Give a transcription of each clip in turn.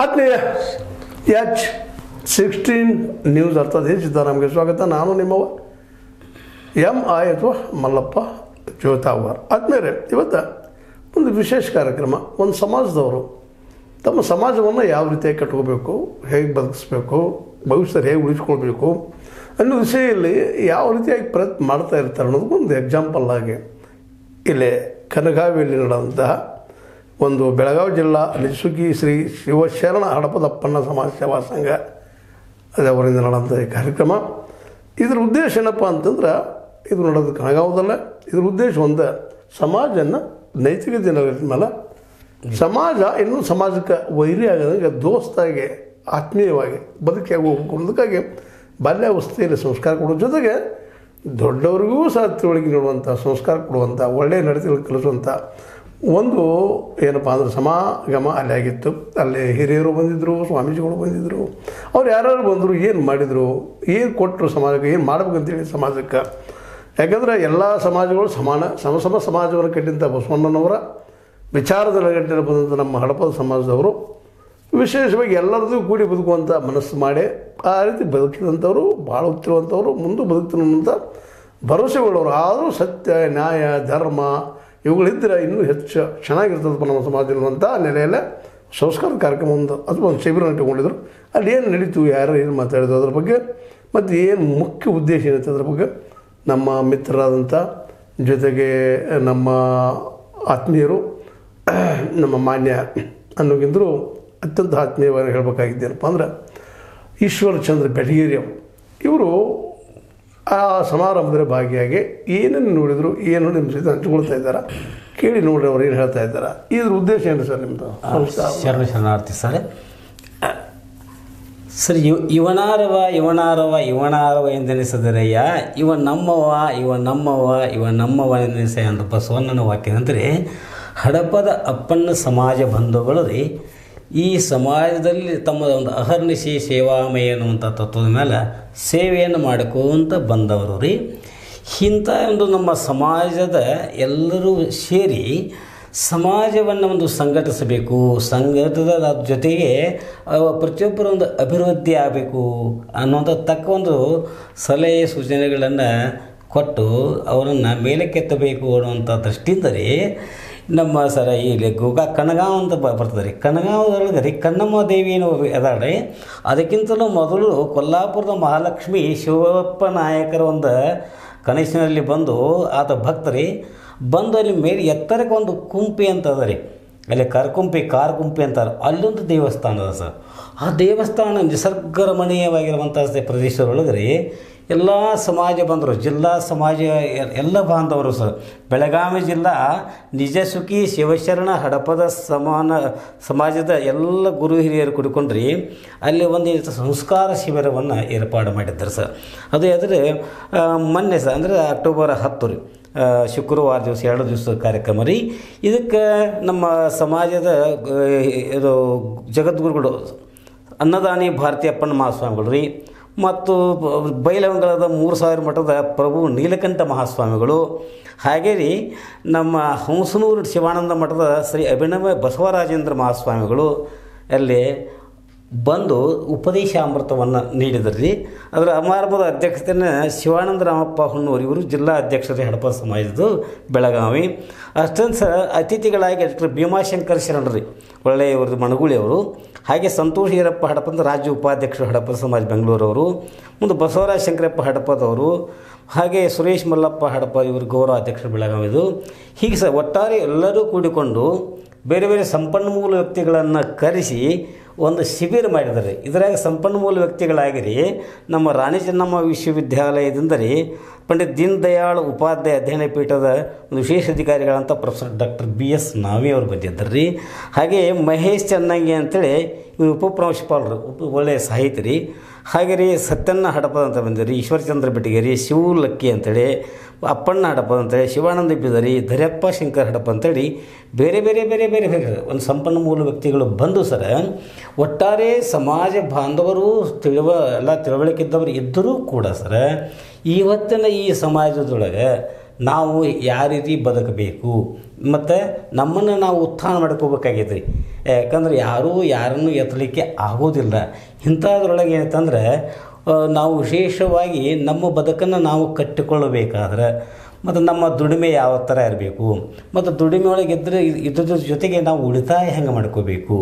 ಆತ್ಮೀಯ H16 news ಅರ್ಥಾತ್ ಸಿದ್ದರಾಮಯ್ಯ ಸ್ವಾಗತ. ನಾನು ನಿಮ್ಮವ MI ಅಥವಾ ಮಲ್ಲಪ್ಪ ಜೋತಾವರ್. ಆದ್ಮೇಲೆ ಇವತ್ತು ಒಂದು ವಿಶೇಷ ಕಾರ್ಯಕ್ರಮ. ಒಂದು ಸಮಾಜದವರು ತಮ್ಮ ಸಮಾಜವನ್ನು ಯಾವ ರೀತಿಯಾಗಿ ಕಟ್ಕೋಬೇಕು, ಹೇಗೆ ಬದುಕಿಸ್ಬೇಕು, ಭವಿಷ್ಯದಲ್ಲಿ ಹೇಗೆ ಉಳಿಸ್ಕೊಳ್ಬೇಕು ಅನ್ನೋ ವಿಷಯದಲ್ಲಿ ಯಾವ ರೀತಿಯಾಗಿ ಪ್ರಯತ್ನ ಮಾಡ್ತಾ ಇರ್ತಾರೆ ಅನ್ನೋದು ಒಂದು ಎಕ್ಸಾಂಪಲ್ ಆಗಿ ಇಲ್ಲಿ ಕನಗಾವಿಯಲ್ಲಿ ನಡೆದಂತಹ ಒಂದು ಬೆಳಗಾವಿ ಜಿಲ್ಲಾ ನಿಜಸುಗಿ ಶ್ರೀ ಶಿವಶರಣ ಹಡಪದಪ್ಪನ ಸಮಾಜ ಸೇವಾ ಸಂಘ ಅವರಿಂದ ನಡೆದಂಥ ಈ ಕಾರ್ಯಕ್ರಮ. ಇದರ ಉದ್ದೇಶ ಏನಪ್ಪ ಅಂತಂದ್ರೆ, ಇದು ನಡೆದ ಕನಗಾವದಲ್ಲ, ಇದ್ರ ಉದ್ದೇಶ ಒಂದು ಸಮಾಜನ ನೈತಿಕತೆ ಮೇಲೆ ಸಮಾಜ ಇನ್ನೂ ಸಮಾಜಕ್ಕೆ ವೈರಿ ಆಗೋದಂಗೆ ದೋಸ್ತಾಗಿ ಆತ್ಮೀಯವಾಗಿ ಬದುಕಿಯಾಗಿ ಹೋಗ್ಬೇಕು ಅನ್ನೋದಕ್ಕಾಗಿ ಬಾಲ್ಯಾವಸ್ಥೆಯಲ್ಲಿ ಸಂಸ್ಕಾರ ಕೊಡೋ ಜೊತೆಗೆ ದೊಡ್ಡವರಿಗೂ ಸಹ ತಿಳುವಳಿಕೆ ನೀಡುವಂಥ, ಸಂಸ್ಕಾರ ಕೊಡುವಂಥ, ಒಳ್ಳೆಯ ನಡತೆಗಳು ಕಲಿಸುವಂಥ ಒಂದು ಏನಪ್ಪ ಅಂದ್ರೆ ಸಮಾಗಮ ಅಲ್ಲಿ ಆಗಿತ್ತು. ಅಲ್ಲಿ ಹಿರಿಯರು ಬಂದಿದ್ದರು, ಸ್ವಾಮೀಜಿಗಳು ಬಂದಿದ್ದರು. ಅವ್ರು ಯಾರ್ಯಾರು ಬಂದರು, ಏನು ಮಾಡಿದರು, ಏನು ಕೊಟ್ಟರು ಸಮಾಜಕ್ಕೆ, ಏನು ಮಾಡ್ಬೇಕಂತೇಳಿ ಸಮಾಜಕ್ಕೆ. ಯಾಕಂದರೆ ಎಲ್ಲ ಸಮಾಜಗಳು ಸಮ ಸಮಾಜವನ್ನು ಕಟ್ಟಿದಂಥ ಬಸವಣ್ಣನವರ ವಿಚಾರದ ನೆಲೆಗಟ್ಟಿನ ಬಂದಂಥ ನಮ್ಮ ಹಡಪದ ಸಮಾಜದವರು ವಿಶೇಷವಾಗಿ ಎಲ್ಲರದ್ದು ಕೂಡಿ ಬದುಕುವಂಥ ಮನಸ್ಸು ಮಾಡಿ ಆ ರೀತಿ ಬದುಕಿದಂಥವ್ರು, ಭಾಳ ಹೊತ್ತಿರುವಂಥವ್ರು, ಮುಂದೆ ಬದುಕ್ತಾರೆ ಅನ್ನೋಂಥ ಭರವಸೆಗಳವರು. ಆದರೂ ಸತ್ಯ, ನ್ಯಾಯ, ಧರ್ಮ ಇವುಗಳಿದ್ದರೆ ಇನ್ನೂ ಹೆಚ್ಚು ಚೆನ್ನಾಗಿರ್ತದಪ್ಪ ನಮ್ಮ ಸಮಾಜ ಅನ್ನುವಂಥ ನೆಲೆಯಲ್ಲೇ ಸಂಸ್ಕಾರ ಕಾರ್ಯಕ್ರಮ ಒಂದು ಶಿಬಿರ ಇಟ್ಟುಕೊಂಡಿದ್ರು. ಅಲ್ಲಿ ಏನು ನಡೀತು, ಯಾರು ಏನು ಮಾತಾಡಿದ್ರು ಅದ್ರ ಬಗ್ಗೆ, ಮತ್ತು ಏನು ಮುಖ್ಯ ಉದ್ದೇಶ ಏನಿತ್ತು ಅದ್ರ ಬಗ್ಗೆ ನಮ್ಮ ಮಿತ್ರರಾದಂಥ ಜೊತೆಗೆ ನಮ್ಮ ಆತ್ಮೀಯರು, ನಮ್ಮ ಮಾನ್ಯ ಅನ್ನೋಕ್ಕಿಂತರೂ ಅತ್ಯಂತ ಆತ್ಮೀಯವಾಗಿ ಹೇಳಬೇಕಾಗಿದ್ದೇನಪ್ಪ ಅಂದ್ರೆ ಈಶ್ವರಚಂದ್ರ ಬೆಟಗೇರಿ ಇವರು ಆ ಸಮಾರಂಭದಲ್ಲಿ ಭಾಗಿಯಾಗಿ ಏನೇನು ನೋಡಿದರು, ಏನು ನಿಮ್ಮ ಸಹಿತ ಹಂಚಿಕೊಳ್ತಾ ಇದ್ದಾರೆ, ಕೇಳಿ ನೋಡ್ರಿ ಅವ್ರು ಏನು ಹೇಳ್ತಾ ಇದ್ದಾರೆ. ಇದ್ರ ಉದ್ದೇಶ ಏನು ಸರ್ ನಿಮ್ಮದು? ಶರಣಾರ್ಥಿ ಸರ್. ಇವನಾರವ ಎಂದೆನಿಸದರಯ್ಯ, ಇವ ನಮ್ಮವ ಎಂದೆನಿಸ ಅಂತ ಬಸವಣ್ಣನ ವಾಕ್ಯ. ಅಂದರೆ ಹಡಪದ ಅಪ್ಪಣ್ಣ ಸಮಾಜ ಬಂಧುಗಳು ರೀ ಈ ಸಮಾಜದಲ್ಲಿ ತಮ್ಮ ಒಂದು ಅಹರ್ನಿಶಿ ಸೇವಾಮಯ ಅನ್ನುವಂಥ ತತ್ವದ ಮೇಲೆ ಸೇವೆಯನ್ನು ಮಾಡ್ಕೋಂತ ಬಂದವರು ರೀ. ಇಂಥ ಒಂದು ನಮ್ಮ ಸಮಾಜದ ಎಲ್ಲರೂ ಸೇರಿ ಸಮಾಜವನ್ನು ಒಂದು ಸಂಘಟಿಸಬೇಕು, ಸಂಘಟದ ಜೊತೆಗೆ ಪ್ರತಿಯೊಬ್ಬರ ಒಂದು ಅಭಿವೃದ್ಧಿ ಆಗಬೇಕು ಅನ್ನುವಂಥ ತಕ್ಕ ಒಂದು ಸಲಹೆ ಸೂಚನೆಗಳನ್ನು ಕೊಟ್ಟು ಅವರನ್ನು ಮೇಲಕ್ಕೆತ್ತಬೇಕು ಅನ್ನುವಂಥ ದೃಷ್ಟಿಯಿಂದ ರೀ ನಮ್ಮ ಸರ ಇಲ್ಲಿ ಕನಗಾಂವ್ ಅಂತ ಬರ್ತದೆ ರೀ. ಕನಗಾಂವದೊಳಗೆ ರೀ ಕನ್ನಮ್ಮ ದೇವಿಯನ್ನು ಅದಾಳೆ. ಅದಕ್ಕಿಂತಲೂ ಮೊದಲು ಕೊಲ್ಲಾಪುರದ ಮಹಾಲಕ್ಷ್ಮಿ ಶಿವಪ್ಪ ನಾಯಕರ ಒಂದು ಕನಸಿನಲ್ಲಿ ಬಂದು ಆತ ಭಕ್ತರಿ ಬಂದು ಅಲ್ಲಿ ಮೇಲೆ ಎತ್ತರಕ್ಕೆ ಒಂದು ಕುಂಪಿ ಅಂತ ಅದ ರೀ, ಅಲ್ಲಿ ಕಾರ್ಕುಂಪಿ ಅಂತಾರೆ. ಅಲ್ಲೊಂದು ದೇವಸ್ಥಾನ ಅದ ಸರ್. ಆ ದೇವಸ್ಥಾನ ನಿಸರ್ಗರಮಣೀಯವಾಗಿರುವಂಥ ಪ್ರದೇಶದೊಳಗೆ ರೀ ಎಲ್ಲ ಸಮಾಜ ಬಂದರು, ಜಿಲ್ಲಾ ಸಮಾಜ ಎಲ್ಲ ಬಾಂಧವರು ಸರ್. ಬೆಳಗಾವಿ ಜಿಲ್ಲಾ ನಿಜಸುಖಿ ಶಿವಶರಣ ಹಡಪದ ಸಮಾಜದ ಎಲ್ಲ ಗುರು ಹಿರಿಯರು ಕುಡ್ಕೊಂಡ್ರಿ ಅಲ್ಲಿ ಒಂದು ಸಂಸ್ಕಾರ ಶಿಬಿರವನ್ನು ಏರ್ಪಾಡು ಮಾಡಿದ್ದಾರೆ ಸರ್. ಅದು ಆದರೆ ಮೊನ್ನೆ ಸರ್, ಅಂದರೆ ಅಕ್ಟೋಬರ್ 10 ರೀ, ಶುಕ್ರವಾರ ದಿವಸ 2 ದಿವಸದ ಕಾರ್ಯಕ್ರಮ ರೀ. ಇದಕ್ಕೆ ನಮ್ಮ ಸಮಾಜದ ಇದು ಜಗದ್ಗುರುಗಳು ಅನ್ನದಾನಿ ಭಾರತೀಯ ಅಪ್ಪಣ್ಣ ಮಹಾಸ್ವಾಮಿಗಳು ರೀ, ಮತ್ತು ಬೈಲಹೊಂಗಲದ 3000 ಮಠದ ಪ್ರಭು ನೀಲಕಂಠ ಮಹಾಸ್ವಾಮಿಗಳು, ಹಾಗೇ ರೀ ನಮ್ಮ ಹಂಸನೂರು ಶಿವಾನಂದ ಮಠದ ಶ್ರೀ ಅಭಿನವ ಬಸವರಾಜೇಂದ್ರ ಮಹಾಸ್ವಾಮಿಗಳು ಅಲ್ಲಿ ಬಂದು ಉಪದೇಶಾಮೃತವನ್ನು ನೀಡಿದರು ರೀ. ಅದರ ಸಮಾರಂಭದ ಅಧ್ಯಕ್ಷತೆಯನ್ನು ಶಿವಾನಂದ ರಾಮಪ್ಪ ಹುಣ್ಣೂರು ಇವರು ಜಿಲ್ಲಾ ಅಧ್ಯಕ್ಷರೇ ಹಡಪ ಸಮಾಜದ್ದು ಬೆಳಗಾವಿ. ಅಷ್ಟೊಂದು ಅತಿಥಿಗಳಾಗಿ ಡಾಕ್ಟರ್ ಭೀಮಾಶಂಕರ್ ಶರಣರು ರೀ, ಒಳ್ಳೆಯ ಇವ್ರದ್ದು ಮಣಗುಳಿಯವರು, ಹಾಗೆ ಸಂತೋಷ್ ಈರಪ್ಪ ಹಡಪಂದ ರಾಜ್ಯ ಉಪಾಧ್ಯಕ್ಷರು ಹಡಪದ ಸಮಾಜ ಬೆಂಗಳೂರವರು, ಮುಂದೆ ಬಸವರಾಜ ಶಂಕರಪ್ಪ ಹಡಪದವರು, ಹಾಗೆ ಸುರೇಶ್ ಮಲ್ಲಪ್ಪ ಹಡಪ ಇವರು ಗೌರವ ಅಧ್ಯಕ್ಷರು ಬೆಳಗಾವಿದು. ಹೀಗೆ ಸಹ ಒಟ್ಟಾರೆ ಎಲ್ಲರೂ ಕೂಡಿಕೊಂಡು ಬೇರೆ ಬೇರೆ ಸಂಪನ್ಮೂಲ ವ್ಯಕ್ತಿಗಳನ್ನು ಕರೆಸಿ ಒಂದು ಶಿಬಿರ ಮಾಡಿದ್ದಾರೆ. ಇದರಾಗ ಸಂಪನ್ಮೂಲ ವ್ಯಕ್ತಿಗಳಾಗಿರಿ ನಮ್ಮ ರಾಣಿ ಚೆನ್ನಮ್ಮ ವಿಶ್ವವಿದ್ಯಾಲಯದಿಂದ ರೀ ಪಂಡಿತ್ ದೀನ್ ದಯಾಳ್ ಉಪಾಧ್ಯಾಯ ಅಧ್ಯಯನ ಪೀಠದ ಒಂದು ವಿಶೇಷ ಅಧಿಕಾರಿಗಳಂತ ಪ್ರೊಫೆಸರ್ ಡಾಕ್ಟರ್ BS ನಾವಿ ಅವರು ಬಂದಿದ್ದಾರೆ ರೀ. ಹಾಗೆ ಮಹೇಶ್ ಚೆನ್ನಂಗಿ ಅಂತೇಳಿ ಇವರು ಉಪಪ್ರಾಂಶುಪಾಲರು, ಒಳ್ಳೆಯ ಸಾಹಿತಿ ರೀ. ಹಾಗೆ ರೀ ಸತ್ಯಣ್ಣ ಹಡಪದ ಅಂತ ಬಂದಿರಿ, ಈಶ್ವರಚಂದ್ರ ಬೆಟಗೇರಿ, ಶಿವು ಲಕ್ಕಿ ಅಂತೇಳಿ, ಅಪ್ಪಣ್ಣ ಹಡಪದ ಅಂತೇಳಿ, ಶಿವಾನಂದ ಬಿದರಿ, ಧರ್ಯಪ್ಪ ಶಂಕರ್ ಹಡಪ ಅಂತೇಳಿ ಬೇರೆ ಬೇರೆ ಬೇರೆ ಬೇರೆ ಬೇರೆ ಒಂದು ಸಂಪನ್ಮೂಲ ವ್ಯಕ್ತಿಗಳು ಬಂದು ಸರ ಒಟ್ಟಾರೆ ಸಮಾಜ ಬಾಂಧವರು ಎಲ್ಲ ತಿಳುವಳಿಕೆ ಇದ್ದವರು ಇದ್ದರೂ ಕೂಡ ಸರ ಇವತ್ತಿನ ಈ ಸಮಾಜದೊಳಗೆ ನಾವು ಯಾವ ರೀತಿ ಬದುಕಬೇಕು ಮತ್ತು ನಮ್ಮನ್ನು ನಾವು ಉತ್ಥಾನ ಮಾಡ್ಕೋಬೇಕಾಗೈತೆ ರೀ. ಯಾಕಂದ್ರೆ ಯಾರೂ ಯಾರನ್ನು ಎತ್ತಲಿಕ್ಕೆ ಆಗೋದಿಲ್ಲ. ಇಂಥದ್ರೊಳಗೆ ಏನಂತಂದ್ರೆ ನಾವು ವಿಶೇಷವಾಗಿ ನಮ್ಮ ಬದುಕನ್ನು ನಾವು ಕಟ್ಟಿಕೊಳ್ಳಬೇಕಾದ್ರೆ ಮತ್ತು ನಮ್ಮ ದುಡಿಮೆ ಯಾವ ಥರ ಇರಬೇಕು, ಮತ್ತು ದುಡಿಮೆ ಒಳಗೆ ಇದ್ದರೆ ಇದ್ರ ಜೊತೆಗೆ ನಾವು ಉಳಿತಾಯ ಹೆಂಗೆ ಮಾಡ್ಕೋಬೇಕು.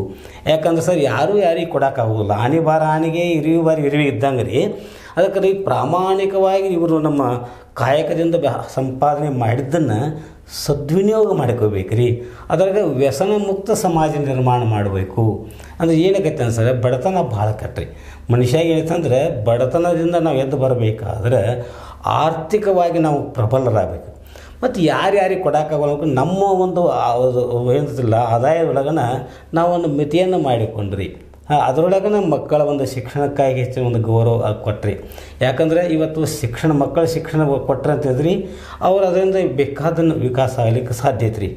ಯಾಕಂದ್ರೆ ಸರ್ ಯಾರೂ ಯಾರಿಗೆ ಕೊಡೋಕ್ಕಾಗೋಲ್ಲ. ಆನೆ ಬಾರ ಆನೆಗೆ ಇರಿವಿ ಬಾರಿ ಇರಿವಿ ಇದ್ದಂಗೆ ರೀ. ಅದಕ್ಕೆ ರೀ ಪ್ರಾಮಾಣಿಕವಾಗಿ ಇವರು ನಮ್ಮ ಕಾಯಕದಿಂದ ಸಂಪಾದನೆ ಮಾಡಿದ್ದನ್ನು ಸದ್ವಿನಿಯೋಗ ಮಾಡ್ಕೋಬೇಕು ರೀ. ಅದ್ರಾಗ ವ್ಯಸನ ಮುಕ್ತ ಸಮಾಜ ನಿರ್ಮಾಣ ಮಾಡಬೇಕು. ಅಂದರೆ ಏನಕ್ಕೈತೆ ಅನ್ಸರೆ ಬಡತನ ಭಾಳ ಕಟ್ರಿ. ಮನುಷ್ಯಾಗ ಏನೈತಂದ್ರೆ ಬಡತನದಿಂದ ನಾವು ಎದ್ದು ಬರಬೇಕಾದ್ರೆ ಆರ್ಥಿಕವಾಗಿ ನಾವು ಪ್ರಬಲರಾಗಬೇಕು. ಮತ್ತು ಯಾರ್ಯಾರಿಗೆ ಕೊಡೋಕ್ಕಾಗಲ್ಲ ನಮ್ಮ ಒಂದು ಏನಿಲ್ಲ ಆದಾಯದೊಳಗನ ನಾವು ಒಂದು ಮಿತಿಯನ್ನು ಮಾಡಿಕೊಂಡ್ರಿ. ಅದರೊಳಗನ ಮಕ್ಕಳ ಒಂದು ಶಿಕ್ಷಣಕ್ಕಾಗಿ ಹೆಚ್ಚಿನ ಒಂದು ಗೌರವ ಕೊಟ್ರಿ. ಯಾಕಂದರೆ ಇವತ್ತು ಮಕ್ಕಳ ಶಿಕ್ಷಣ ಕೊಟ್ಟರೆ ಅಂತಂದ್ರಿ ಅವ್ರು ಅದರಿಂದ ಬೇಕಾದನ್ನು ವಿಕಾಸ ಆಗಲಿಕ್ಕೆ ಸಾಧ್ಯ ಐತ್ರಿ.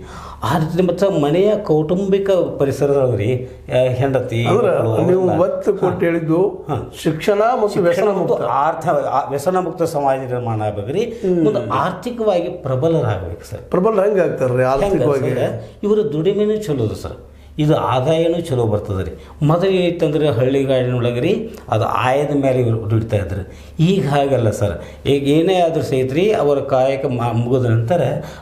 ಆ ರೀತಿ ಮತ್ತು ಮನೆಯ ಕೌಟುಂಬಿಕ ಪರಿಸರದೊಳಗೆ ರೀ ಹೆಂಡತಿ ನೀವು ಒತ್ತು ಕೊಟ್ಟು ಹೇಳಿದ್ದು ಶಿಕ್ಷಣ ಮತ್ತು ವ್ಯಸನ ಮುಕ್ತ ಸಮಾಜ ನಿರ್ಮಾಣ ಆಗ್ಬೇಕು ರೀ. ಒಂದು ಆರ್ಥಿಕವಾಗಿ ಪ್ರಬಲರಾಗಬೇಕು ಸರ್. ಪ್ರಬಲ ಹೆಂಗೆ ಆಗ್ತಾರೆ ಆರ್ಥಿಕವಾಗಿ? ಇವರು ದುಡಿಮೆನೂ ಚಲೋದು ಸರ್, ಇದು ಆದಾಯನೂ ಚಲೋ ಬರ್ತದೆ ರೀ. ಮೊದಲು ಏನೈತಂದ್ರೆ ಹಳ್ಳಿಗಾಡಿನೊಳಗೆ ರೀ ಅದು ಆಯದ ಮೇಲೆ ಇವರು ದುಡಿತಾ ಇದ್ರು. ಈಗ ಹಾಗಲ್ಲ ಸರ್. ಈಗ ಏನೇ ಆದರೂ ಸಹಿತ ರೀ ಅವರ ಕಾಯಕ ಮುಗಿದ ನಂತರ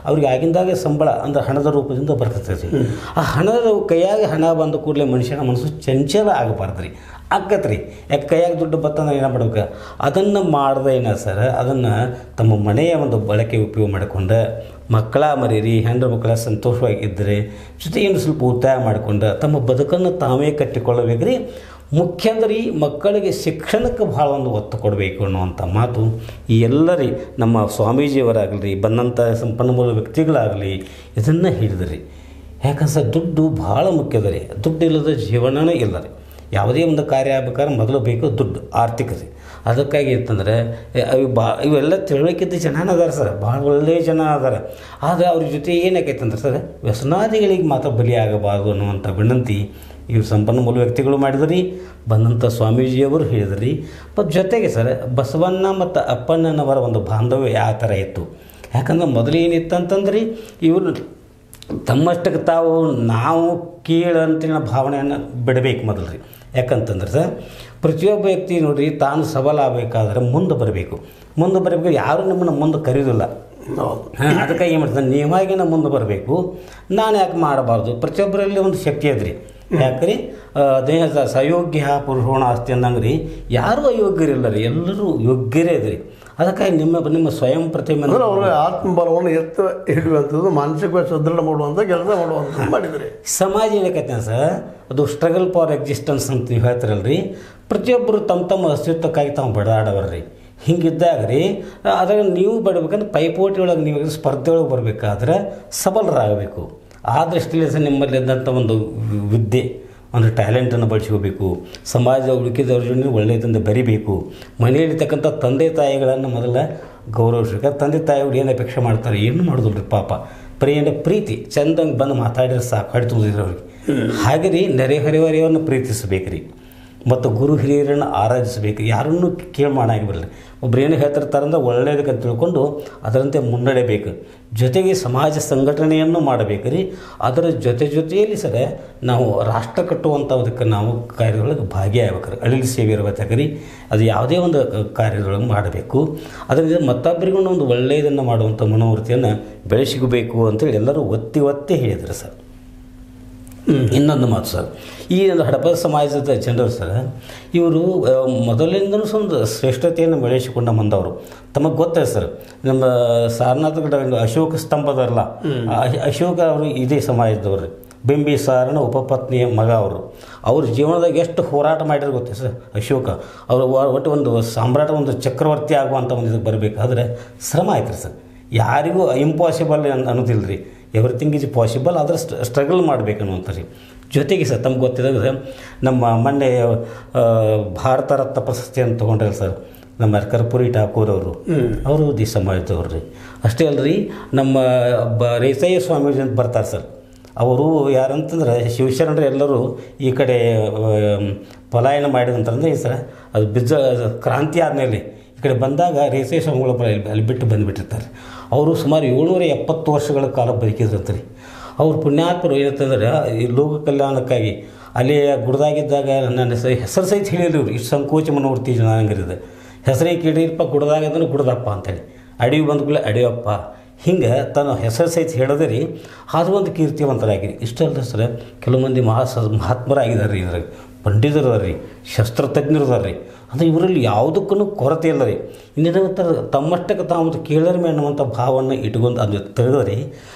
ಅವ್ರಿಗೆ ಆಗಿಂದಾಗ ಸಂಬಳ ಅಂದರೆ ಹಣದ ರೂಪದಿಂದ ಬರ್ತದೆ ರೀ. ಆ ಹಣದ ಕೈಯಾಗ ಹಣ ಬಂದ ಕೂಡಲೇ ಮನುಷ್ಯನ ಮನಸ್ಸು ಚಂಚಲ ಆಗಬಾರ್ದು ರೀ. ಆಕತ್ರಿ. ಯಾಕೆ ಕೈಯಾಗ ದುಡ್ಡು ಬತ್ತಂದ್ರೆ ಏನು ಮಾಡ್ಬೇಕು, ಅದನ್ನು ಮಾಡ್ದೇನ ಸರ್ ಅದನ್ನು ತಮ್ಮ ಮನೆಯ ಒಂದು ಬಳಕೆ ಉಪಯೋಗ ಮಾಡಿಕೊಂಡು ಮಕ್ಕಳ ಮರೀರಿ ಹೆಣ್ಣು ಮಕ್ಕಳ ಸಂತೋಷವಾಗಿದ್ದರೆ ಜೊತೆಗೇನು ಸ್ವಲ್ಪ ಉಳಿತಾಯ ಮಾಡಿಕೊಂಡು ತಮ್ಮ ಬದುಕನ್ನು ತಾವೇ ಕಟ್ಟಿಕೊಳ್ಳಬೇಕು ರೀ. ಮುಖ್ಯ ಅಂದ್ರೆ ಈ ಮಕ್ಕಳಿಗೆ ಶಿಕ್ಷಣಕ್ಕೆ ಭಾಳ ಒಂದು ಒತ್ತು ಕೊಡಬೇಕು ಅನ್ನುವಂಥ ಮಾತು ಈ ಎಲ್ಲರಿ ನಮ್ಮ ಸ್ವಾಮೀಜಿಯವರಾಗಲಿ ಬಂದಂಥ ಸಂಪನ್ಮೂಲ ವ್ಯಕ್ತಿಗಳಾಗಲಿ ಇದನ್ನು ಹಿಡಿದ್ರಿ. ಯಾಕಂದ್ರೆ ದುಡ್ಡು ಭಾಳ ಮುಖ್ಯದ ರೀ. ದುಡ್ಡು ಇಲ್ಲದ ಜೀವನನೇ ಇಲ್ಲ ರೀ. ಯಾವುದೇ ಒಂದು ಕಾರ್ಯ ಆಗ್ಬೇಕಾದ್ರೆ ಮೊದಲು ಬೇಕು ದುಡ್ಡು, ಆರ್ಥಿಕತೆ. ಅದಕ್ಕಾಗಿ ಅಂತಂದರೆ ಇವೆಲ್ಲ ತಿಳುವಳಿಕಿದ್ದ ಜನ ಅದಾರ ಸರ್, ಭಾಳ ಒಳ್ಳೆಯ ಜನ ಅದಾರ. ಆದರೆ ಅವ್ರ ಜೊತೆ ಏನಾಗೈತೆ ಅಂದ್ರೆ ಸರ್ ವ್ಯಸನಾದಿಗಳಿಗೆ ಮಾತ್ರ ಬಲಿಯಾಗಬಾರ್ದು ಅನ್ನುವಂಥ ವಿನಂತಿ ಇವರು ಸಂಪನ್ಮೂಲ ವ್ಯಕ್ತಿಗಳು ಮಾಡಿದ್ರಿ, ಬಂದಂಥ ಸ್ವಾಮೀಜಿಯವರು ಹೇಳಿದ್ರಿ. ಮತ್ತು ಜೊತೆಗೆ ಸರ್ ಬಸವಣ್ಣ ಮತ್ತು ಅಪ್ಪಣ್ಣನವರ ಒಂದು ಬಾಂಧವ್ಯ ಯಾವ ಥರ ಇತ್ತು. ಯಾಕಂದ್ರೆ ಮೊದಲು ಏನಿತ್ತು ಅಂತಂದ್ರಿ ಇವರು ತಮ್ಮಷ್ಟಕ್ಕೆ ತಾವು ನಾವು ಕೀಳಂತಿನ ಭಾವನೆಯನ್ನು ಬಿಡಬೇಕು ಮೊದಲು ರೀ. ಯಾಕಂತಂದ್ರೆ ಸರ್ ಪ್ರತಿಯೊಬ್ಬ ವ್ಯಕ್ತಿ ನೋಡಿರಿ ತಾನು ಸಬಲ ಆಗಬೇಕಾದ್ರೆ ಮುಂದೆ ಬರಬೇಕು. ಯಾರೂ ನಮ್ಮನ್ನು ಮುಂದೆ ಕರೀದಿಲ್ಲ. ಅದಕ್ಕಾಗಿ ಏನು ಮಾಡ್ತಾರೆ ನೀವಾಗಿನ ಮುಂದೆ ಬರಬೇಕು. ನಾನು ಯಾಕೆ ಮಾಡಬಾರ್ದು? ಪ್ರತಿಯೊಬ್ಬರಲ್ಲಿ ಒಂದು ಶಕ್ತಿ ಅದ್ರಿ. ಯಾಕ್ರಿ ದೇಹದ ಸಯೋಗ್ಯ ಪುರುಷೋಣ ಆಸ್ತಿ ಅಂದಂಗೆ ರೀ ಯಾರೂ ಅಯೋಗ್ಯರಿಲ್ಲ ರೀ, ಎಲ್ಲರೂ ಯೋಗ್ಯರೇ ಅದ್ರಿ. ಅದಕ್ಕಾಗಿ ನಿಮ್ಮ ಸ್ವಯಂ ಪ್ರತಿಮೆ ಅವರ ಆತ್ಮಬಲವನ್ನು ಎತ್ತು ಹಿಡಿಯುವಂಥದ್ದು, ಮಾನಸಿಕವಾಗಿ ಸದೃಢ ಮಾಡುವಂಥ ಕೆಲಸ ಮಾಡುವಂಥದ್ದು ಮಾಡಿದ್ರಿ. ಸಮಾಜ ಏನಕ್ಕೈತೆ ಸರ್ ಅದು ಸ್ಟ್ರಗಲ್ ಫಾರ್ ಎಕ್ಸಿಸ್ಟೆನ್ಸ್ ಅಂತ ನೀವು ಹೇಳ್ತಾರಲ್ರಿ. ಪ್ರತಿಯೊಬ್ಬರು ತಮ್ಮ ಅಸ್ತಿತ್ವಕ್ಕಾಗಿ ತಾವು ಬಡಾಡವ್ರಿ. ಹಿಂಗಿದ್ದಾಗ ರೀ ಅದ್ರಾಗ ನೀವು ಬಡಬೇಕಂದ್ರೆ ಪೈಪೋಟಿ ಒಳಗೆ ನೀವು ಸ್ಪರ್ಧೆ ಒಳಗೆ ಬರಬೇಕಾದ್ರೆ ಸಬಲರಾಗಬೇಕು. ಆ ದೃಷ್ಟಿಯಲ್ಲಿ ನಿಮ್ಮಲ್ಲಿದ್ದಂಥ ಒಂದು ವಿದ್ಯೆ ಒಂದು ಟ್ಯಾಲೆಂಟನ್ನು ಬಳಸ್ಕೋಬೇಕು. ಸಮಾಜದ ಉಳಿಕಿದವ್ರ ಜೊತೆ ಒಳ್ಳೆಯದನ್ನು ಬರಿಬೇಕು. ಮನೆಯಲ್ಲಿರ್ತಕ್ಕಂಥ ತಂದೆ ತಾಯಿಗಳನ್ನು ಮೊದಲ ಗೌರವಿಸ್ಬೇಕು. ತಂದೆ ತಾಯಿಗಳು ಏನು ಅಪೇಕ್ಷೆ ಮಾಡ್ತಾರೆ, ಏನು ಮಾಡೋದಿಲ್ಲ ರೀ ಪಾಪ. ಪ್ರೀತಿ ಚಂದಂಗೆ ಬಂದು ಮಾತಾಡಿದ್ರೆ ಸಾಕು ಹಡಿತೋದಿದ್ರು ಅವ್ರಿಗೆ. ಹಾಗೆ ರೀ ನೆರೆಹೊರೆಯವರನ್ನು ಪ್ರೀತಿಸಬೇಕು ರೀ. ಮತ್ತು ಗುರು ಹಿರಿಯರನ್ನು ಆರಾಧಿಸಬೇಕು. ಯಾರನ್ನೂ ಕೇಳಿ ಮಾಡಾಗಿ ಬರಲಿ. ಒಬ್ರು ಏನು ಹೇಳ್ತಿರ್ತಾರಂದ್ರೆ ಒಳ್ಳೆಯದಕ್ಕೆ ತಿಳ್ಕೊಂಡು ಅದರಂತೆ ಮುನ್ನಡೆಯಬೇಕು. ಜೊತೆಗೆ ಸಮಾಜ ಸಂಘಟನೆಯನ್ನು ಮಾಡಬೇಕು ರೀ. ಅದರ ಜೊತೆಯಲ್ಲಿ ಸರ ನಾವು ರಾಷ್ಟ್ರ ಕಟ್ಟುವಂಥದಕ್ಕೆ ನಾವು ಕಾರ್ಯದೊಳಗೆ ಭಾಗಿಯಾಗಬೇಕು. ಅಳಿಲು ಸೇವೆ ಇರಬೇಕಾಗ್ರಿ. ಅದು ಯಾವುದೇ ಒಂದು ಕಾರ್ಯದೊಳಗೆ ಮಾಡಬೇಕು. ಅದರಿಂದ ಮತ್ತೊಬ್ಬರಿಗೂ ಒಂದು ಒಳ್ಳೆಯದನ್ನು ಮಾಡುವಂಥ ಮನೋವೃತ್ತಿಯನ್ನು ಬೆಳೆಸಿಗಬೇಕು ಅಂತೇಳಿ ಎಲ್ಲರೂ ಒತ್ತಿ ಹೇಳಿದ್ರು ಸರ್. ಇನ್ನೊಂದು ಮಾತು ಸರ್, ಈ ಒಂದು ಹಡಪದ ಸಮಾಜದ ಜನರು ಸರ್ ಇವರು ಮೊದಲಿಂದನೂ ಒಂದು ಶ್ರೇಷ್ಠತೆಯನ್ನು ಬೆಳೆಸಿಕೊಂಡ ಬಂದವರು. ತಮಗೆ ಗೊತ್ತಿದೆ ಸರ್, ನಮ್ಮ ಸಾರನಾಥಗಡ ಅಶೋಕ ಸ್ತಂಭದಲ್ಲ, ಅಶೋಕ ಅವರು ಇದೇ ಸಮಾಜದವ್ರು. ಬಿಂಬಿಸಾರನ ಉಪಪತ್ನಿಯ ಮಗ ಅವರು. ಅವ್ರ ಜೀವನದಾಗ ಎಷ್ಟು ಹೋರಾಟ ಮಾಡಿದ್ರು ಗೊತ್ತಿದೆ ಸರ್ ಅಶೋಕ. ಅವರು ಒಟ್ಟು ಒಂದು ಸಾಮ್ರಾಟ, ಒಂದು ಚಕ್ರವರ್ತಿ ಆಗುವಂಥ ಒಂದು ಇದಕ್ಕೆ ಬರಬೇಕಾದ್ರೆ ಶ್ರಮ ಆಯ್ತು ರೀ ಸರ್. ಯಾರಿಗೂ ಇಂಪಾಸಿಬಲ್ ಅನ್ನೋದಿಲ್ಲ ರೀ. ಎವ್ರಿಥಿಂಗ್ ಈಸ್ ಪಾಸಿಬಲ್, ಆದರೆ ಸ್ಟ್ರಗಲ್ ಮಾಡಬೇಕು ಅನ್ನುವಂಥ ರೀ. ಜೊತೆಗೆ ಸರ್ ತಮ್ಗೆ ಗೊತ್ತಿದ್ದಾಗ ನಮ್ಮ ಮೊನ್ನೆ ಭಾರತ ರತ್ನ ಪ್ರಶಸ್ತಿಯನ್ನು ತೊಗೊಂಡ್ರೆ ಸರ್ ನಮ್ಮ ಕರ್ಪೂರಿ ಠಾಕೂರ್ ಅವರು ದಿ ಸಮಾಜದವ್ರು ರೀ. ಅಷ್ಟೇ ಅಲ್ಲರಿ ನಮ್ಮ ರೇಸಯ್ಯ ಸ್ವಾಮೀಜಿ ಅಂತ ಬರ್ತಾರೆ ಸರ್. ಅವರು ಯಾರಂತಂದ್ರೆ ಶಿವಶರಣರು ಎಲ್ಲರೂ ಈ ಕಡೆ ಪಲಾಯನ ಮಾಡಿದಂತಂದ್ರೆ ಸರ್ ಅದು ಕ್ರಾಂತಿ ಆದಮೇಲೆ ಈ ಕಡೆ ಬಂದಾಗ ರೇಸೇ ಸ್ವಾಮಿಗಳು ಅಲ್ಲಿ ಬಿಟ್ಟು ಬಂದುಬಿಟ್ಟಿರ್ತಾರೆ. ಅವರು ಸುಮಾರು 770 ವರ್ಷಗಳ ಕಾಲ ಬದುಕಿದ್ರಂತ್ರಿ. ಅವ್ರ ಪುಣ್ಯಾತ್ಮರು ಏನಂತಂದ್ರೆ ಈ ಲೋಕ ಕಲ್ಯಾಣಕ್ಕಾಗಿ ಅಲ್ಲಿ ಗುಡ್ದಾಗಿದ್ದಾಗ ನನ್ನ ಹೆಸರು ಸಹಿತ ಹೇಳಿದ್ರು ಇವರು. ಇಷ್ಟು ಸಂಕೋಚ ಮನೋವೃತ್ತಿ ಜನಾಂಗರಿದೆ. ಹೆಸರೇ ಕೇಳಿರಪ್ಪ ಗುಡ್ದಾಗಿದ್ರೆ ಗುಡ್ದಪ್ಪ ಅಂತೇಳಿ, ಅಡಿವಿ ಬಂದ್ಕೂಲೆ ಅಡಿಯಪ್ಪ, ಹಿಂಗೆ ತನ್ನ ಹೆಸರು ಸಹಿತ ಹೇಳಿದ್ರೆ ರೀ ಅದು ಒಂದು ಕೀರ್ತಿವಂತರಾಗಿರಿ. ಇಷ್ಟಲ್ಲ ಸರ್, ಕೆಲವು ಮಂದಿ ಮಹಾತ್ಮರಾಗಿದ್ದಾರೆ ರೀ, ಇದ್ರಾಗ ಪಂಡಿತರು ಅದಾರ ರೀ, ಶಸ್ತ್ರತಜ್ಞರು ಅದಾರ ರೀ. ಅಂದರೆ ಇವರಲ್ಲಿ ಯಾವುದಕ್ಕೂ ಕೊರತೆ ಇಲ್ಲ ರೀ. ಇನ್ನೇನಂತಾರೆ ತಮ್ಮಷ್ಟಕ್ಕೆ ತಾವು ಕೇಳರ್ಮೆ ಅನ್ನುವಂಥ ಭಾವವನ್ನು ಇಟ್ಕೊಂಡು ಅದು ತೆಗೆದ್ರಿ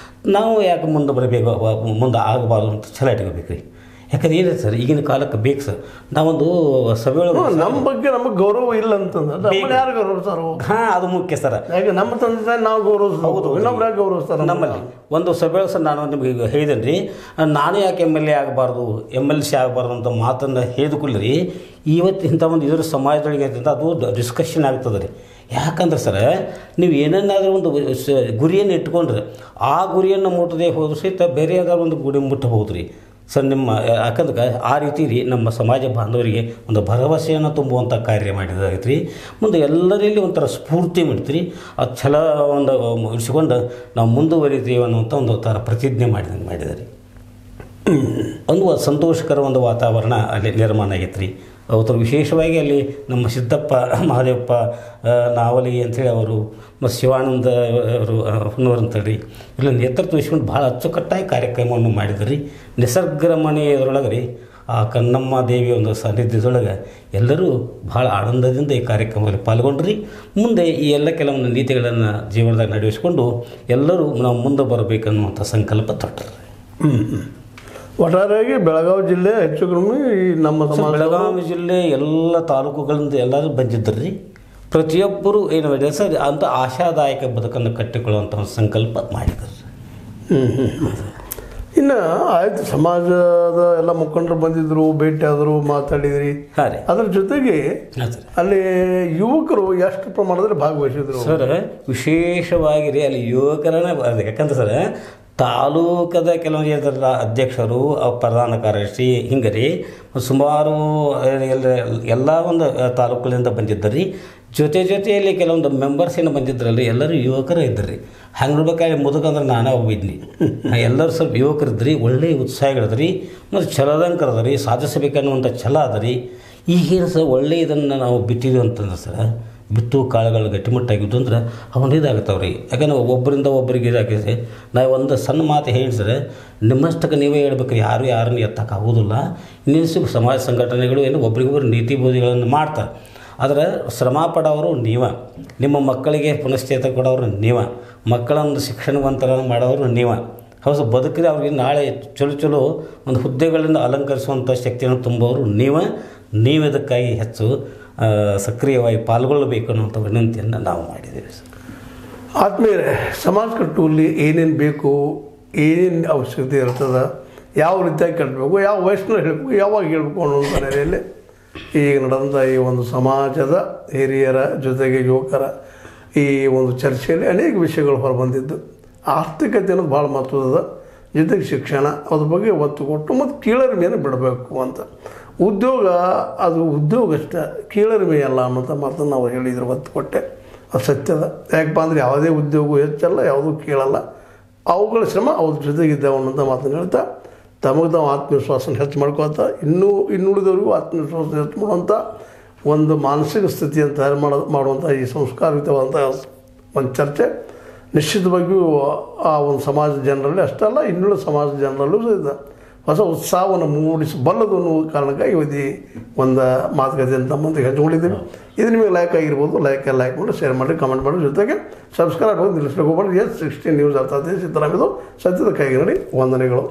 ನಾವು ಯಾಕೆ ಮುಂದೆ ಬರಬೇಕು, ಮುಂದೆ ಆಗಬಾರ್ದು ಅಂತ ಛಲ ಇಟ್ಕೋಬೇಕು ರೀ. ಯಾಕಂದ್ರೆ ಏನಿದೆ ಸರ್, ಈಗಿನ ಕಾಲಕ್ಕೆ ಬೇಕು ಸರ್. ನಾವೊಂದು ಸಭೆ ನಮ್ಮ ಬಗ್ಗೆ ನಮಗೆ ಗೌರವ ಇಲ್ಲ ಅಂತಂದ್ರೆ ಯಾರು ಗೌರವಿಸ್ತಾರೋ? ಹಾಂ, ಅದು ಮುಖ್ಯ ಸರ್. ಯಾಕೆ ನಮ್ಮ ತಂದೆ ನಾವು ಗೌರವಿಸ್ಬೋದು, ಇನ್ನೊಬ್ರು ಯಾಕೆ ಗೌರವಿಸ್ತಾರೆ? ನಮ್ಮಲ್ಲಿ ಒಂದು ಸಭೆ ಸರ್, ನಾನು ನಿಮಗೆ ಹೇಳಿದ್ದೇನೆ ರೀ, ನಾನು ಯಾಕೆ MLA ಆಗಬಾರ್ದು, MLC ಆಗಬಾರ್ದು ಅಂತ ಮಾತನ್ನು ಹೇಳಿದ್ಕೊಳ್ಳಿ ಇವತ್ತು ಇಂಥ ಒಂದು ಇದರ ಸಮಾಜದೊಳಗೆ ಅಂತ ಅದು ಡಿಸ್ಕಷನ್ ಆಗ್ತದೆ ರೀ. ಯಾಕಂದ್ರೆ ಸರ್, ನೀವು ಏನನ್ನಾದರೂ ಒಂದು ಗುರಿಯನ್ನು ಇಟ್ಕೊಂಡ್ರೆ ಆ ಗುರಿಯನ್ನು ಮುಟ್ಟದೆ ಹೋದ್ರೂ ಸಹಿತ ಬೇರೆ ಯಾವ್ದಾದ್ರು ಒಂದು ಗುರಿ ಮುಟ್ಟಬಹುದು ರೀ ಸರ್. ನಿಮ್ಮ ಯಾಕಂದ್ರೆ ಆ ರೀತಿ ರೀ ನಮ್ಮ ಸಮಾಜ ಬಾಂಧವರಿಗೆ ಒಂದು ಭರವಸೆಯನ್ನು ತುಂಬುವಂಥ ಕಾರ್ಯ ಮಾಡಿದಾಗೈತೆ ರೀ. ಮುಂದೆ ಎಲ್ಲರಲ್ಲಿ ಒಂಥರ ಸ್ಫೂರ್ತಿ ಮಾಡ್ತೀರಿ, ಆ ಛಲ ಒಂದು ಉಳಿಸ್ಕೊಂಡು ನಾವು ಮುಂದುವರಿತೀವಿ ಅನ್ನುವಂಥ ಒಂದು ಥರ ಪ್ರತಿಜ್ಞೆ ಮಾಡಿದ್ದಾರೆ. ಒಂದು ಸಂತೋಷಕರ ಒಂದು ವಾತಾವರಣ ಅಲ್ಲಿ ನಿರ್ಮಾಣ ಆಗೈತೆ ರೀ. ಅವತ್ತು ವಿಶೇಷವಾಗಿ ಅಲ್ಲಿ ನಮ್ಮ ಸಿದ್ದಪ್ಪ ಮಹಾದೇವಪ್ಪ ನಾವಲಿ ಅಂಥೇಳಿ ಅವರು ಮತ್ತು ಶಿವಾನಂದ ಅವರು ಹುನ್ನೂರು ಅಂತೇಳಿ ಇಲ್ಲ ನೇತೃತ್ವ ವಹಿಸ್ಕೊಂಡು ಭಾಳ ಅಚ್ಚುಕಟ್ಟಾಗಿ ಕಾರ್ಯಕ್ರಮವನ್ನು ಮಾಡಿದ್ರು ರೀ. ನಿಸರ್ಗರಮಣೀಯದರೊಳಗೆ ರೀ ಆ ಕನ್ನಮ್ಮ ದೇವಿಯ ಒಂದು ಸಾನ್ನಿಧ್ಯದೊಳಗೆ ಎಲ್ಲರೂ ಭಾಳ ಆನಂದದಿಂದ ಈ ಕಾರ್ಯಕ್ರಮದಲ್ಲಿ ಪಾಲ್ಗೊಂಡ್ರಿ. ಮುಂದೆ ಈ ಎಲ್ಲ ಕೆಲವೊಂದು ನೀತಿಗಳನ್ನು ಜೀವನದಾಗ ನಡೆಸಿಕೊಂಡು ಎಲ್ಲರೂ ನಾವು ಮುಂದೆ ಬರಬೇಕನ್ನುವಂಥ ಸಂಕಲ್ಪ ತೊಟ್ಟರು. ಒಟ್ಟಾರೆಯಾಗಿ ಬೆಳಗಾವಿ ಜಿಲ್ಲೆ ಹೆಚ್ಚು ಕಡಿಮೆ ನಮ್ಮ ಬೆಳಗಾವಿ ಜಿಲ್ಲೆ ಎಲ್ಲ ತಾಲೂಕುಗಳಿಂದ ಎಲ್ಲರೂ ಬಂದಿದ್ದರು ರೀ. ಪ್ರತಿಯೊಬ್ಬರು ಏನು ಮಾಡಿದ್ದಾರೆ ಸರ್, ಅಂತ ಆಶಾದಾಯಕ ಬದುಕನ್ನು ಕಟ್ಟಿಕೊಳ್ಳುವಂಥ ಒಂದು ಸಂಕಲ್ಪ ಮಾಡಿದ್ದಾರೆ. ಇನ್ನು ಆಯ್ತು, ಸಮಾಜದ ಎಲ್ಲ ಮುಖಂಡರು ಬಂದಿದ್ರು, ಭೇಟಿ ಆದರು, ಮಾತಾಡಿದ್ರಿ. ಹಾಂ ರೀ. ಅದ್ರ ಜೊತೆಗೆ ಅಲ್ಲಿ ಯುವಕರು ಎಷ್ಟು ಪ್ರಮಾಣದಲ್ಲಿ ಭಾಗವಹಿಸಿದ್ರು ಸರ್? ವಿಶೇಷವಾಗಿ ರೀ ಅಲ್ಲಿ ಯುವಕರನ್ನೇ ಯಾಕಂದ್ರೆ ಸರ್ ತಾಲೂಕದ ಕೆಲವೊಂದು ಅಧ್ಯಕ್ಷರು, ಪ್ರಧಾನ ಕಾರ್ಯದರ್ಶಿ ಹಿಂಗೆ ರೀ ಸುಮಾರು ಎಲ್ಲ ಒಂದು ತಾಲೂಕುಗಳಿಂದ ಬಂದಿದ್ದರಿ. ಜೊತೆಯಲ್ಲಿ ಕೆಲವೊಂದು ಮೆಂಬರ್ಸ್ ಏನು ಬಂದಿದ್ರಲ್ರಿ ಎಲ್ಲರೂ ಯುವಕರೇ ಇದ್ದರು. ಹಂಗೆ ನೋಡ್ಬೇಕಾದ್ರೆ ಮುದುಕಂದ್ರೆ ನಾನೇ ಹೋಗಿದ್ನಿ. ಎಲ್ಲರೂ ಸ್ವಲ್ಪ ಯುವಕರಿದ್ರಿ, ಒಳ್ಳೆಯ ಉತ್ಸಾಹಗಳಿದ್ರಿ ಮತ್ತು ಛಲದಂಕರದ್ರಿ, ಸಾಧಿಸಬೇಕನ್ನುವಂಥ ಛಲ ಅದರಿ. ಈಗೇನು ಸರ್ ಒಳ್ಳೆಯ ಇದನ್ನು ನಾವು ಬಿಟ್ಟಿದ್ದೀವಿ ಅಂತಂದ್ರೆ ಸರ್, ಬಿತ್ತು ಕಾಳುಗಳು ಗಟ್ಟಿಮುಟ್ಟಾಗಿದ್ದು ಅಂದ್ರೆ ಅವನು ಇದಾಗ್ತಾವ್ರಿ. ಯಾಕಂದ್ರೆ ಒಬ್ಬರಿಂದ ಒಬ್ಬರಿಗೆ ಇದಾಗಿದೆ. ನಾವು ಒಂದು ಸಣ್ಣ ಮಾತು ಹೇಳಿದ್ರೆ ನಿಮ್ಮಷ್ಟಕ್ಕೆ ನೀವೇ ಹೇಳ್ಬೇಕ್ರಿ, ಯಾರನ್ನು ಎತ್ತಕ್ಕಾಗೋದಿಲ್ಲ. ಇನ್ನಿಷ್ಟು ಸಮಾಜ ಸಂಘಟನೆಗಳು ಏನು ಒಬ್ರಿಗೊಬ್ಬರು ನೀತಿ ಬೋಧಿಗಳನ್ನು ಮಾಡ್ತಾರೆ. ಆದರೆ ಶ್ರಮ ಪಡೋರು ನೀವ, ನಿಮ್ಮ ಮಕ್ಕಳಿಗೆ ಪುನಶ್ಚೇತ ಕೊಡೋರು ನೀವ, ಮಕ್ಕಳನ್ನು ಶಿಕ್ಷಣವಂತರನ್ನು ಮಾಡೋರು ನೀವ. ಹೌದು, ಬದುಕಿದ್ರೆ ಅವ್ರಿಗೆ ನಾಳೆ ಚಲೋ ಒಂದು ಹುದ್ದೆಗಳಿಂದ ಅಲಂಕರಿಸುವಂಥ ಶಕ್ತಿಯನ್ನು ತುಂಬುವವರು ನೀವಿದಕ್ಕಾಗಿ ಹೆಚ್ಚು ಸಕ್ರಿಯವಾಗಿ ಪಾಲ್ಗೊಳ್ಳಬೇಕು ಅನ್ನುವಂಥ ವಿನಂತಿಯನ್ನು ನಾವು ಮಾಡಿದ್ದೇವೆ ಸರ್. ಆದ್ಮೇಲೆ ಸಮಾಜ ಕಟ್ಟುವಲ್ಲಿ ಏನೇನು ಬೇಕು, ಏನೇನು ಅವಶ್ಯಕತೆ ಇರ್ತದೆ, ಯಾವ ರೀತಿಯಾಗಿ ಕಟ್ಟಬೇಕು, ಯಾವ ವಯಸ್ಸಿನಲ್ಲಿ ಹೇಳಬೇಕು, ಯಾವಾಗ ಹೇಳಬೇಕು ಅನ್ನುವಂಥ ನೆಲೆಯಲ್ಲಿ ಈಗ ನಡೆದಂಥ ಈ ಒಂದು ಸಮಾಜದ ಹಿರಿಯರ ಜೊತೆಗೆ ಯುವಕರ ಈ ಒಂದು ಚರ್ಚೆಯಲ್ಲಿ ಅನೇಕ ವಿಷಯಗಳು ಹೊರಬಂದಿದ್ದು. ಆರ್ಥಿಕತೆ ಅನ್ನೋದು ಭಾಳ ಮಹತ್ವದ, ಜೊತೆಗೆ ಶಿಕ್ಷಣ ಅದ್ರ ಬಗ್ಗೆ ಒತ್ತು ಕೊಟ್ಟು ಮತ್ತು ಕೀಳರಿಮೆಯನ್ನು ಬಿಡಬೇಕು ಅಂತ. ಉದ್ಯೋಗ ಅದು ಉದ್ಯೋಗಷ್ಟೇ, ಕೀಳರಿಮೆ ಅಲ್ಲ ಅನ್ನೋಂಥ ಮಾತನ್ನು ನಾವು ಹೇಳಿದ್ರು, ಒತ್ತು ಕೊಟ್ಟೆ. ಅದು ಸತ್ಯದ. ಯಾಕಪ್ಪ ಅಂದರೆ ಯಾವುದೇ ಉದ್ಯೋಗ ಹೆಚ್ಚಲ್ಲ, ಯಾವುದೂ ಕೀಳಲ್ಲ, ಅವುಗಳ ಶ್ರಮ ಅವ್ರ ಜೊತೆಗಿದ್ದಾವೆ ಅನ್ನೋಂಥ ಮಾತನ್ನು ಹೇಳ್ತಾ ತಮಗೆ ತಾವು ಆತ್ಮವಿಶ್ವಾಸನ ಹೆಚ್ಚು ಮಾಡ್ಕೊಳ್ತಾ ಇನ್ನುಳಿದವರಿಗೂ ಆತ್ಮವಿಶ್ವಾಸ ಹೆಚ್ಚು ಮಾಡುವಂಥ ಒಂದು ಮಾನಸಿಕ ಸ್ಥಿತಿಯನ್ನು ತಯಾರು ಮಾಡುವಂಥ ಈ ಸಂಸ್ಕಾರಯುತವಾದಂಥ ಒಂದು ಚರ್ಚೆ ನಿಶ್ಚಿತವಾಗಿಯೂ ಆ ಒಂದು ಸಮಾಜ ಜನರಲ್ಲಿ ಅಷ್ಟಲ್ಲ, ಇನ್ನುಳಿದ ಸಮಾಜ ಜನರಲ್ಲೂ ಸಹಿತ ಹೊಸ ಉತ್ಸಾಹವನ್ನು ಮೂಡಿಸಬಲ್ಲದು ಅನ್ನೋ ಕಾರಣಕ್ಕಾಗಿ ಇವತ್ತು ಒಂದು ಮಾತುಕತೆಯನ್ನು ತಮ್ಮಂದಿಗೆ ಹಂಚಿಕೊಂಡಿದ್ದೀವಿ. ಇದು ನಿಮಗೆ ಲೈಕ್ ಆಗಿರ್ಬೋದು, ಲೈಕ್ ಮಾಡಿ, ಶೇರ್ ಮಾಡಿ, ಕಮೆಂಟ್ ಮಾಡಿ, ಜೊತೆಗೆ ಸಬ್ಸ್ಕ್ರೈಬ್ ಆಗೋದು ನಿಲ್ಲಿಸ್ಬೇಕು ಹೋಗ್ಬಾರ್ದು. S16 ನ್ಯೂಸ್ ಅರ್ಥಾತ್ ಸಿದ್ದರಾಮಯ್ಯದು ಸತ್ಯದ ಕೈಗೆ ನೋಡಿ ವಂದನೆಗಳು.